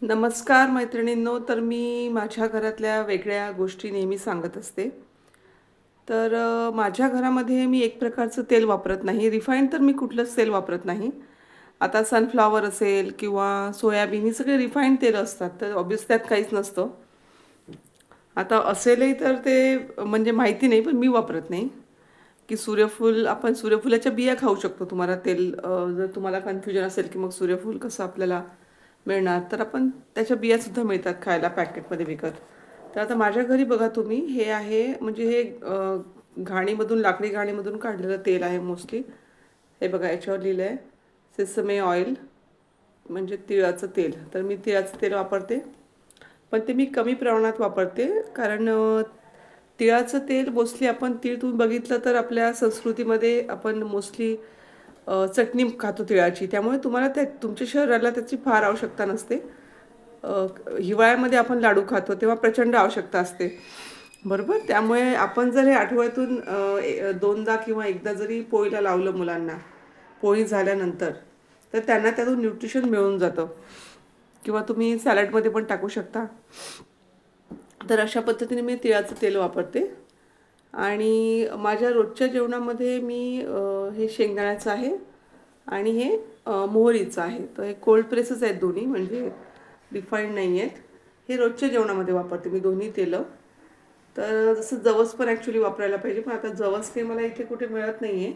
नमस्कार मैत्रिणींनो. तर मी माझ्या घरातल्या वेगळ्या गोष्टी नेहमी सांगत असते. तर माझ्या घरामध्ये मी एक प्रकारचं तेल वापरत नाही. रिफाईंड तर मी कुठलंच तेल वापरत नाही. आता सनफ्लॉवर असेल किंवा सोयाबीन ही सगळे रिफाईंड तेलं असतात. तर ऑब्व्हियस त्यात काहीच नसतं. आता असेलही तर ते म्हणजे माहिती नाही, पण मी वापरत नाही. की आपण सूर्यफुलाच्या बिया खाऊ शकतो. तुम्हाला तेल जर तुम्हाला कन्फ्युजन असेल की मग सूर्यफूल कसं आपल्याला मिळणार, तर आपण त्याच्या बियासुद्धा मिळतात खायला पॅकेटमध्ये विकत. तर आता माझ्या घरी बघा तुम्ही, हे आहे म्हणजे हे घाणीमधून, लाकडी घाणीमधून काढलेलं तेल आहे मोस्टली. हे बघा याच्यावर लिहिलं आहे सेसमे ऑइल, म्हणजे तिळाचं तेल. तर मी तिळाचं तेल वापरते, पण ते मी कमी प्रमाणात वापरते. कारण तिळाचं तेल मोस्टली आपण, तीळ तुम्ही बघितलं तर आपल्या संस्कृतीमध्ये आपण मोस्टली चटणी खातो तिळाची. त्यामुळे तुम्हाला तुमच्या शरीराला त्याची फार आवश्यकता नसते. अ, हिवाळ्यामध्ये आपण लाडू खातो तेव्हा प्रचंड आवश्यकता असते, बरोबर. त्यामुळे आपण जर हे आठवड्यातून दोनदा किंवा एकदा जरी पोळीला लावलं मुलांना, पोळी झाल्यानंतर, तर त्यांना त्यातून न्यूट्रिशन मिळून जातं. किंवा तुम्ही सॅलडमध्ये पण टाकू शकता. तर अशा पद्धतीने मी तिळाचं तेल वापरते. आणि माझ्या रोजच्या जेवणामध्ये मी हे शेंगदाण्याचं आहे आणि हे मोहरीचं आहे. तर हे कोल्ड प्रेसेस आहेत दोन्ही, म्हणजे रिफाईंड नाही आहेत. हे रोजच्या जेवणामध्ये वापरते मी दोन्ही तेलं. तर जसं जवस पण ॲक्च्युली वापरायला पाहिजे, पण आता जवस काही मला इथे कुठे मिळत नाही आहे.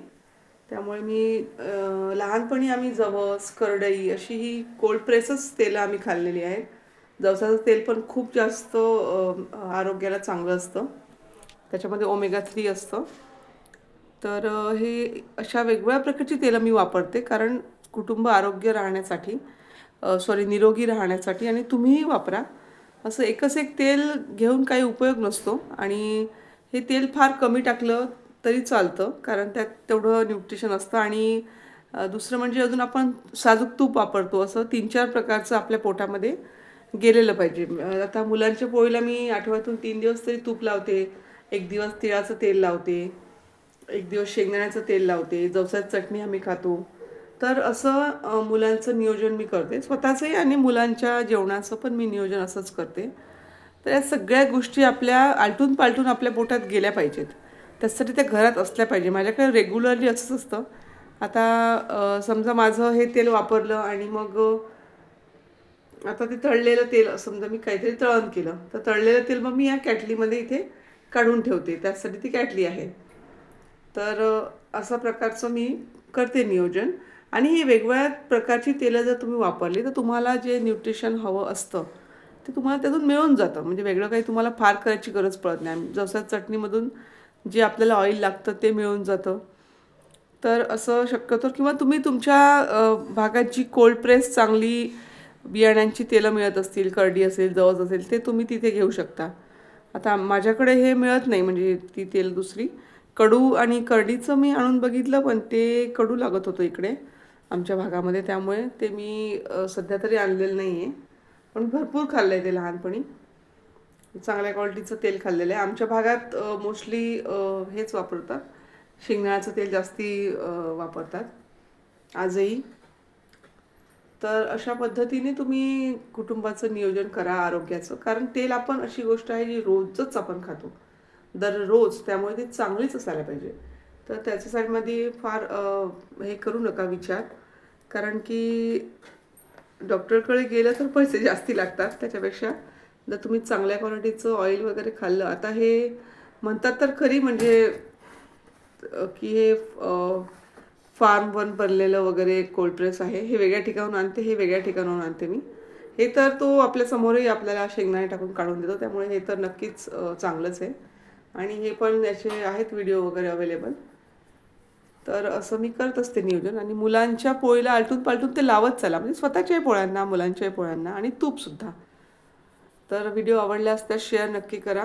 त्यामुळे मी लहानपणी आम्ही जवस, करडई अशी ही कोल्ड प्रेसच तेलं आम्ही खाल्लेली आहेत. जवसाचं तेल पण खूप जास्त आरोग्याला चांगलं असतं. त्याच्यामध्ये ओमेगा 3 असतं. तर हे अशा वेगवेगळ्या प्रकारची तेलं मी वापरते, कारण कुटुंब आरोग्य राहण्यासाठी, निरोगी राहण्यासाठी. आणि तुम्हीही वापरा. असं एकच एक तेल घेऊन काही उपयोग नसतो. आणि हे तेल फार कमी टाकलं तरी चालतं, कारण त्यात तेवढं न्यूट्रिशन असतं. आणि दुसरं म्हणजे अजून आपण साजूक तूप वापरतो. असं 3-4 प्रकारचं आपल्या पोटामध्ये गेलेलं पाहिजे. आता मुलांच्या पोळीला मी आठवड्यातून 3 दिवस तरी तूप लावते. एक दिवस तिळाचं तेल लावते, एक दिवस शेंगदाण्याचं तेल लावते, जवसाची चटणी आम्ही खातो. तर असं मुलांचं नियोजन मी करते. स्वतःचंही आणि मुलांच्या जेवणाचं पण मी नियोजन असंच करते. तर या सगळ्या गोष्टी आपल्या आलटून-पालटून आपल्या पोटात गेल्या पाहिजेत. त्यासाठी त्या घरात असल्या पाहिजे. माझ्याकडे रेग्युलरली असंच असतं. आता समजा माझं हे तेल वापरलं आणि मग आता ते तळलेलं तेल, समजा मी काहीतरी तळण केलं, तर तळलेलं तेल मग मी या कॅटलीमध्ये इथे काढून ठेवते. त्यासाठी ती कॅटली आहे. तर अशा प्रकारचं मी करते नियोजन. आणि ही वेगवेगळ्या प्रकारची तेलं जर तुम्ही वापरली, तर तुम्हाला जे न्यूट्रिशन हवं असतं ते तुम्हाला त्यातून मिळून जातं. म्हणजे वेगळं काही तुम्हाला फार करायची गरज पडत नाही. जसं चटणीमधून जे आपल्याला ऑइल लागतं ते मिळून जातं. तर असं शक्यतो, किंवा तुम्ही तुमच्या भागात जी कोल्ड प्रेस चांगली बियाण्यांची तेलं मिळत असतील, करडी असेल, जवस असेल, ते तुम्ही तिथे घेऊ शकता. आता माझ्याकडे हे मिळत नाही, म्हणजे ती तेल दुसरी. कडू आणि करडीचं मी आणून बघितलं, पण ते कडू लागत होतं इकडे आमच्या भागामध्ये. त्यामुळे ते मी सध्या तरी आणलेलं नाही आहे. पण भरपूर खाल्लं आहे ते लहानपणी. चांगल्या क्वालिटीचं तेल खाल्लेलं आहे. आमच्या भागात मोस्टली हेच वापरतात, शेंगदाण्याचं तेल जास्ती वापरतात आजही. तर अशा पद्धतीने तुम्ही कुटुंबाचं नियोजन करा आरोग्याचं. कारण तेल आपण अशी गोष्ट आहे जी रोजच आपण खातो, दररोज. त्यामुळे ती चांगलीच असायला पाहिजे. तर त्याच्यासाठी मध्ये फार हे करू नका विचार. कारण की डॉक्टरकडे गेलं तर पैसे जास्ती लागतात. त्याच्यापेक्षा जर तुम्ही चांगल्या क्वालिटीचं ऑइल वगैरे खाल्लं. आता हे म्हणतात तर खरी, म्हणजे की हे फार्म वन बनलेलं वगैरे कोल्ड प्रेस आहे. हे वेगळ्या ठिकाणून आणते, हे वेगळ्या ठिकाणून आणते मी. हे तर तो आपल्या समोरही आपल्याला शेंगदाणे टाकून काढून देतो. त्यामुळे हे तर नक्कीच चांगलंच आहे. आणि हे पण याचे आहेत व्हिडिओ वगैरे अवेलेबल. तर असं मी करत असते नियोजन. आणि मुलांच्या पोळीला आलटून पालटून ते लावत चला, म्हणजे स्वतःच्याही पोळ्यांना, मुलांच्याही पोळ्यांना. आणि तूपसुद्धा. तर व्हिडिओ आवडल्यास तर शेअर नक्की करा.